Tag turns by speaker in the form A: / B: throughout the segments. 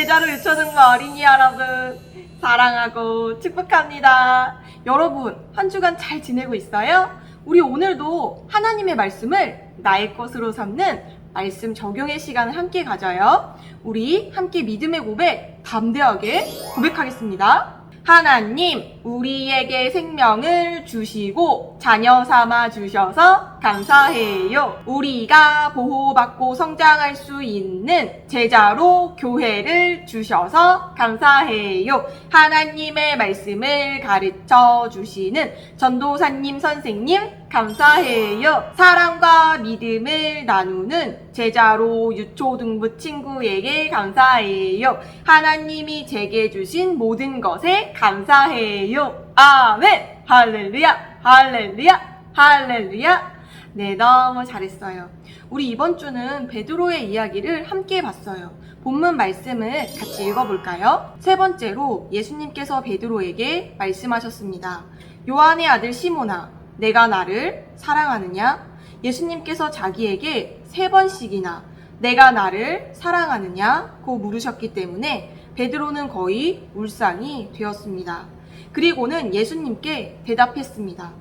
A: 제자로 유초등부 어린이 여러분, 사랑하고 축복합니다. 여러분, 한 주간 잘 지내고 있어요? 우리 오늘도 하나님의 말씀을 나의 것으로 삼는 말씀 적용의 시간을 함께 가져요. 우리 함께 믿음의 고백 담대하게 고백하겠습니다. 하나님, 우리에게 생명을 주시고 자녀 삼아 주셔서 감사해요. 우리가 보호받고 성장할 수 있는 제자로 교회를 주셔서 감사해요. 하나님의 말씀을 가르쳐 주시는 전도사님 선생님 감사해요. 사랑과 믿음을 나누는 제자로 유초등부 친구에게 감사해요. 하나님이 제게 주신 모든 것에 감사해요. 아멘. 할렐루야. 할렐루야. 할렐루야. 네, 너무 잘했어요. 우리 이번 주는 베드로의 이야기를 함께 봤어요. 본문 말씀을 같이 읽어볼까요? 세 번째로 예수님께서 베드로에게 말씀하셨습니다. 요한의 아들 시몬아, 내가 나를 사랑하느냐? 예수님께서 자기에게 3번씩이나 내가 나를 사랑하느냐고 물으셨기 때문에 베드로는 거의 울상이 되었습니다. 그리고는 예수님께 대답했습니다.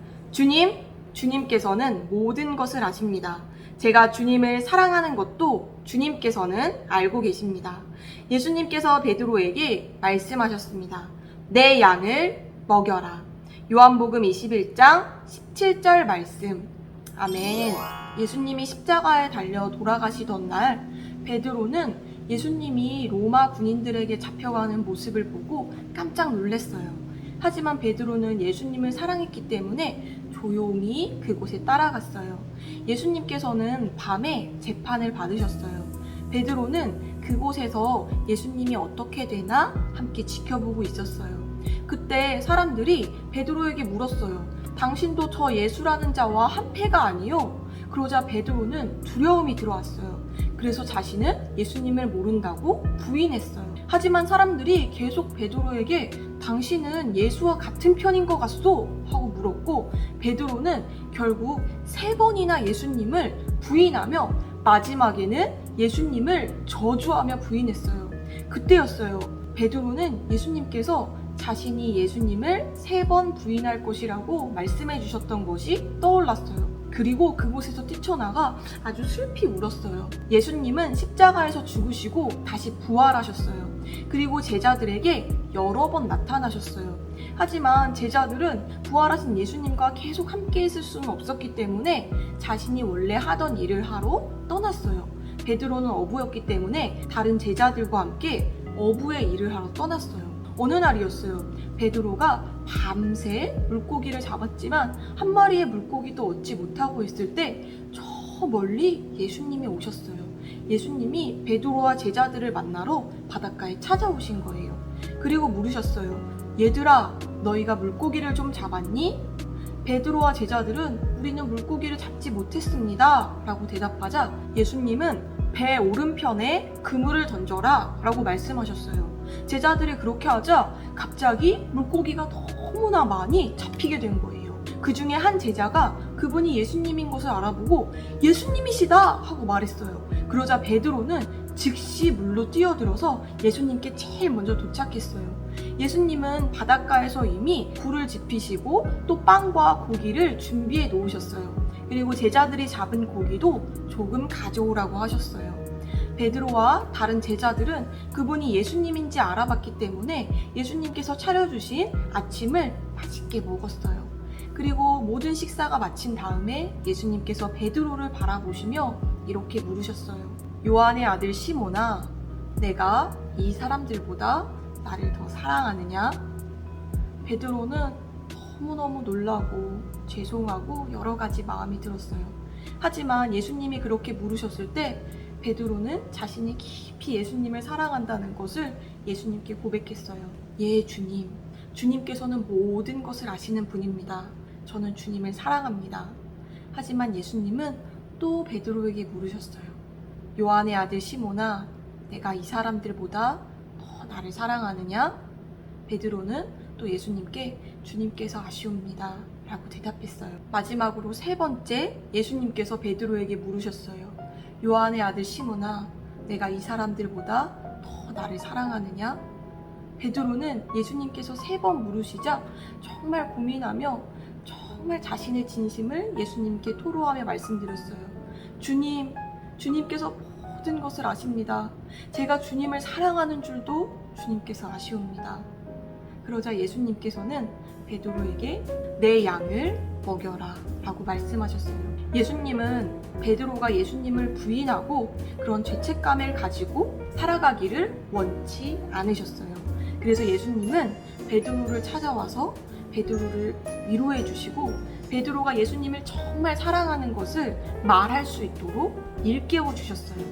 A: 주님께서는 모든 것을 아십니다. 제가 주님을 사랑하는 것도 주님께서는 알고 계십니다. 예수님께서 베드로에게 말씀하셨습니다. 내 양을 먹여라. 요한복음 21장 17절 말씀. 아멘. 예수님이 십자가에 달려 돌아가시던 날 베드로는 예수님이 로마 군인들에게 잡혀가는 모습을 보고 깜짝 놀랐어요. 하지만 베드로는 예수님을 사랑했기 때문에 조용히 그곳에 따라갔어요. 예수님께서는 밤에 재판을 받으셨어요. 베드로는 그곳에서 예수님이 어떻게 되나 함께 지켜보고 있었어요. 그때 사람들이 베드로에게 물었어요. 당신도 저 예수라는 자와 한패가 아니요? 그러자 베드로는 두려움이 들어왔어요. 그래서 자신은 예수님을 모른다고 부인했어요. 하지만 사람들이 계속 베드로에게 당신은 예수와 같은 편인 것 같소? 하고 물었고 베드로는 결국 3번이나 예수님을 부인하며 마지막에는 예수님을 저주하며 부인했어요. 그때였어요. 베드로는 예수님께서 자신이 예수님을 3번 부인할 것이라고 말씀해 주셨던 것이 떠올랐어요. 그리고 그곳에서 뛰쳐나가 아주 슬피 울었어요. 예수님은 십자가에서 죽으시고 다시 부활하셨어요. 그리고 제자들에게 여러 번 나타나셨어요. 하지만 제자들은 부활하신 예수님과 계속 함께 있을 수는 없었기 때문에 자신이 원래 하던 일을 하러 떠났어요. 베드로는 어부였기 때문에 다른 제자들과 함께 어부의 일을 하러 떠났어요. 어느 날이었어요. 베드로가 밤새 물고기를 잡았지만 한 마리의 물고기도 얻지 못하고 있을 때 저 멀리 예수님이 오셨어요. 예수님이 베드로와 제자들을 만나러 바닷가에 찾아오신 거예요. 그리고 물으셨어요. 얘들아, 너희가 물고기를 좀 잡았니? 베드로와 제자들은 우리는 물고기를 잡지 못했습니다 라고 대답하자 예수님은 배 오른편에 그물을 던져라 라고 말씀하셨어요. 제자들이 그렇게 하자 갑자기 물고기가 너무나 많이 잡히게 된 거예요. 그 중에 한 제자가 그분이 예수님인 것을 알아보고 예수님이시다 하고 말했어요. 그러자 베드로는 즉시 물로 뛰어들어서 예수님께 제일 먼저 도착했어요. 예수님은 바닷가에서 이미 불을 지피시고 또 빵과 고기를 준비해 놓으셨어요. 그리고 제자들이 잡은 고기도 조금 가져오라고 하셨어요. 베드로와 다른 제자들은 그분이 예수님인지 알아봤기 때문에 예수님께서 차려주신 아침을 맛있게 먹었어요. 그리고 모든 식사가 마친 다음에 예수님께서 베드로를 바라보시며 이렇게 물으셨어요. 요한의 아들 시몬아, 내가 이 사람들보다 나를 더 사랑하느냐? 베드로는 너무너무 놀라고 죄송하고 여러 가지 마음이 들었어요. 하지만 예수님이 그렇게 물으셨을 때 베드로는 자신이 깊이 예수님을 사랑한다는 것을 예수님께 고백했어요. 예, 주님. 주님께서는 모든 것을 아시는 분입니다. 저는 주님을 사랑합니다. 하지만 예수님은 또 베드로에게 물으셨어요. 요한의 아들 시몬아, 내가 이 사람들보다 더 나를 사랑하느냐? 베드로는 또 예수님께 주님께서 아쉬웁니다 라고 대답했어요. 마지막으로 3번째 예수님께서 베드로에게 물으셨어요. 요한의 아들 시몬아, 내가 이 사람들보다 더 나를 사랑하느냐? 베드로는 예수님께서 3번 물으시자 정말 고민하며 정말 자신의 진심을 예수님께 토로하며 말씀드렸어요. 주님께서 모든 것을 아십니다. 제가 주님을 사랑하는 줄도 주님께서 아시옵니다. 그러자 예수님께서는 베드로에게 내 양을 먹여라 라고 말씀하셨어요. 예수님은 베드로가 예수님을 부인하고 그런 죄책감을 가지고 살아가기를 원치 않으셨어요. 그래서 예수님은 베드로를 찾아와서 베드로를 위로해 주시고 베드로가 예수님을 정말 사랑하는 것을 말할 수 있도록 일깨워 주셨어요.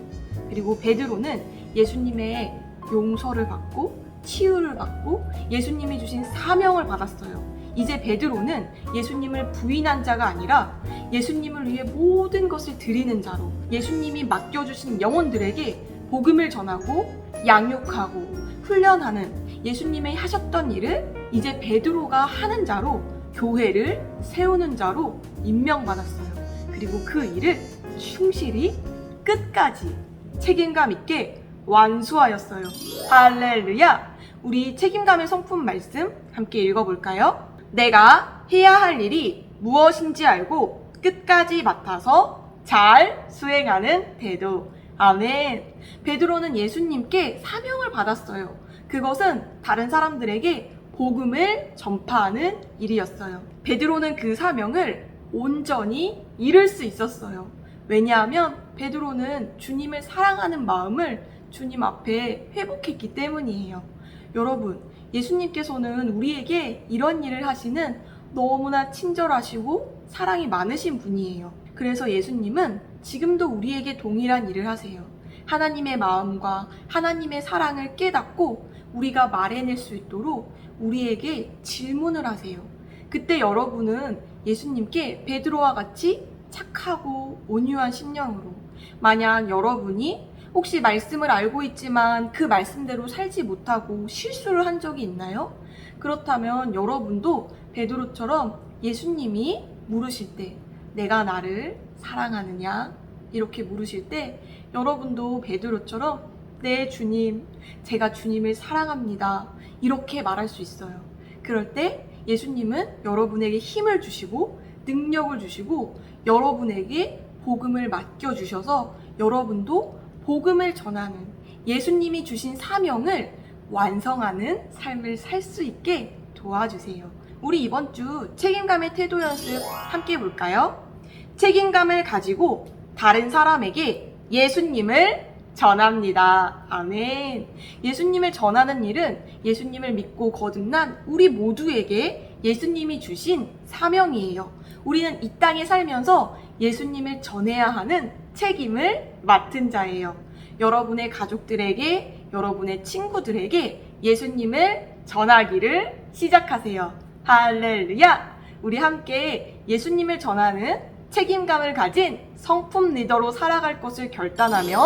A: 그리고 베드로는 예수님의 용서를 받고 치유를 받고 예수님이 주신 사명을 받았어요. 이제 베드로는 예수님을 부인한 자가 아니라 예수님을 위해 모든 것을 드리는 자로 예수님이 맡겨주신 영혼들에게 복음을 전하고 양육하고 훈련하는 예수님이 하셨던 일을 이제 베드로가 하는 자로 교회를 세우는 자로 임명받았어요. 그리고 그 일을 충실히 끝까지 책임감 있게 완수하였어요. 할렐루야! 우리 책임감의 성품 말씀 함께 읽어볼까요? 내가 해야 할 일이 무엇인지 알고 끝까지 맡아서 잘 수행하는 태도. 아멘. 베드로는 예수님께 사명을 받았어요. 그것은 다른 사람들에게 복음을 전파하는 일이었어요. 베드로는 그 사명을 온전히 이룰 수 있었어요. 왜냐하면 베드로는 주님을 사랑하는 마음을 주님 앞에 회복했기 때문이에요. 여러분, 예수님께서는 우리에게 이런 일을 하시는 너무나 친절하시고 사랑이 많으신 분이에요. 그래서 예수님은 지금도 우리에게 동일한 일을 하세요. 하나님의 마음과 하나님의 사랑을 깨닫고 우리가 말해낼 수 있도록 우리에게 질문을 하세요. 그때 여러분은 예수님께 베드로와 같이 착하고 온유한 심령으로, 만약 여러분이 혹시 말씀을 알고 있지만 그 말씀대로 살지 못하고 실수를 한 적이 있나요? 그렇다면 여러분도 베드로처럼 예수님이 물으실 때 내가 나를 사랑하느냐? 이렇게 물으실 때 여러분도 베드로처럼 네 주님, 제가 주님을 사랑합니다. 이렇게 말할 수 있어요. 그럴 때 예수님은 여러분에게 힘을 주시고 능력을 주시고 여러분에게 복음을 맡겨주셔서 여러분도 복음을 전하는 예수님이 주신 사명을 완성하는 삶을 살 수 있게 도와주세요. 우리 이번 주 책임감의 태도 연습 함께 해볼까요? 책임감을 가지고 다른 사람에게 예수님을 전합니다. 아멘. 예수님을 전하는 일은 예수님을 믿고 거듭난 우리 모두에게 예수님이 주신 사명이에요. 우리는 이 땅에 살면서 예수님을 전해야 하는 책임을 맡은 자예요. 여러분의 가족들에게, 여러분의 친구들에게 예수님을 전하기를 시작하세요. 할렐루야! 우리 함께 예수님을 전하는 책임감을 가진 성품 리더로 살아갈 것을 결단하며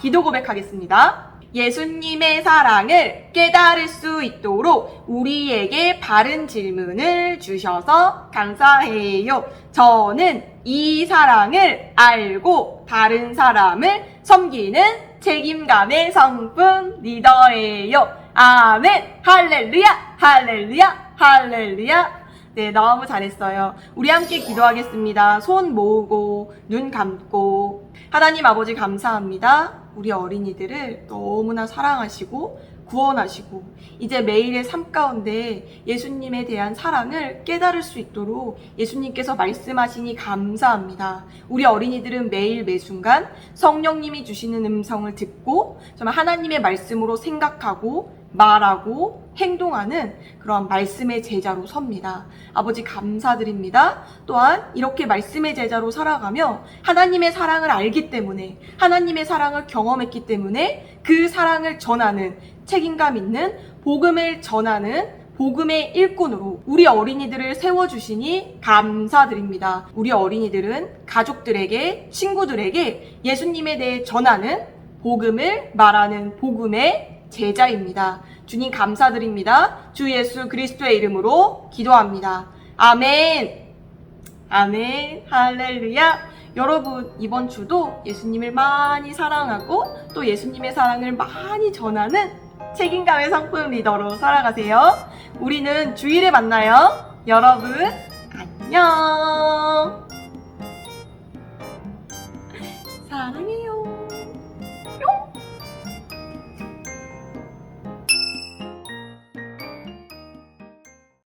A: 기도 고백하겠습니다. 예수님의 사랑을 깨달을 수 있도록 우리에게 바른 질문을 주셔서 감사해요. 저는 이 사랑을 알고 다른 사람을 섬기는 책임감의 성품 리더예요. 아멘. 할렐루야, 할렐루야, 할렐루야. 네, 너무 잘했어요. 우리 함께 기도하겠습니다. 손 모으고 눈 감고. 하나님 아버지 감사합니다. 우리 어린이들을 너무나 사랑하시고 구원하시고 이제 매일의 삶 가운데 예수님에 대한 사랑을 깨달을 수 있도록 예수님께서 말씀하시니 감사합니다. 우리 어린이들은 매일 매순간 성령님이 주시는 음성을 듣고 정말 하나님의 말씀으로 생각하고 말하고 행동하는 그런 말씀의 제자로 섭니다. 아버지 감사드립니다. 또한 이렇게 말씀의 제자로 살아가며 하나님의 사랑을 알기 때문에 하나님의 사랑을 경험했기 때문에 그 사랑을 전하는 책임감 있는 복음을 전하는 복음의 일꾼으로 우리 어린이들을 세워주시니 감사드립니다. 우리 어린이들은 가족들에게 친구들에게 예수님에 대해 전하는 복음을 말하는 복음의 제자입니다. 주님 감사드립니다. 주 예수 그리스도의 이름으로 기도합니다. 아멘. 아멘. 할렐루야. 여러분, 이번 주도 예수님을 많이 사랑하고 또 예수님의 사랑을 많이 전하는 책임감의 성품 리더로 살아가세요. 우리는 주일에 만나요. 여러분, 안녕. 사랑해요.